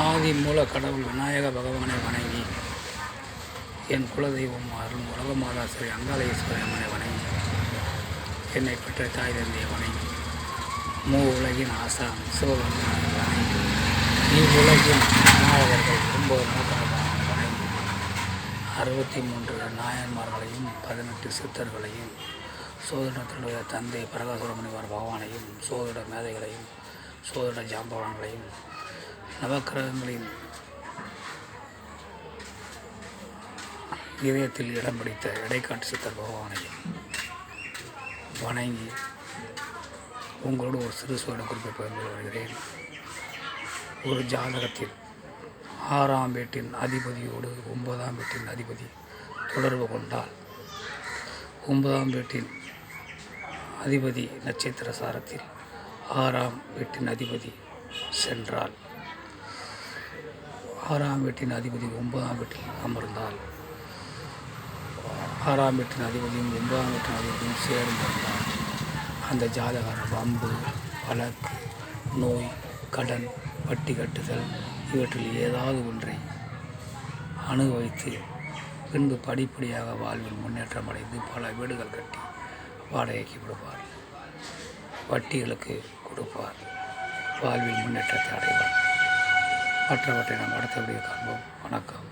ஆதி மூல கடவுள் விநாயக பகவானை வணங்கி, என் குலதெய்வம் அருள் உலகமாதா ஸ்ரீ அங்காளேஸ்வரி அம்மனை வணங்கி, என்னை பெற்ற தாய் தந்தையை வணங்கி, உலகின் ஆசான் சிவபெருமானை வணங்கி, இவ்வுலகின் நாயகர்கள் 9 நூற்றாண்டு வணங்கி, 63 நாயன்மார்களையும் 18 சித்தர்களையும், சோதனத்தினுடைய தந்தை பிரகாசுரமுனிவர் பகவானையும், சோதன மேதைகளையும், சோதன ஜாம்பவான்களையும், நவக்கிரகங்களின் இதயத்தில் இடம் பிடித்த இடைக்காட்டு சித்தர் பகவானையும் வணங்கி உங்களோடு ஒரு சிறு சோழ குறிப்பை பகிர்ந்து வருகிறேன். ஒரு ஜாதகத்தில் 6ஆம் வீட்டின் அதிபதியோடு 9ஆம் வீட்டின் அதிபதி தொடர்பு கொண்டால், 9ஆம் வீட்டின் அதிபதி நட்சத்திர சாரத்தில் 6ஆம் வீட்டின் அதிபதி சென்றால், 6ஆம் வீட்டின் அதிபதி 9ஆம் வீட்டில் அமர்ந்தால், 6ஆம் வீட்டின் அதிபதியும் 9ஆம் வீட்டின் அதிபதியும் சேர்ந்திருந்தால், அந்த ஜாதகர் வம்பு, வழக்கு, நோய், கடன், வட்டி கட்டுதல் இவற்றில் ஏதாவது ஒன்றை அனுபவித்து பின்பு படிப்படியாக வாழ்வில் முன்னேற்றம் அடைந்து பல வீடுகள் கட்டி வாடகைக்கு கொடுப்பார், வட்டிகளுக்கு கொடுப்பார், வாழ்வில் முன்னேற்றத்தை அடைவார். மற்றவற்றை நாம் அடுத்த வீடியோ காண்போம். வணக்கம்.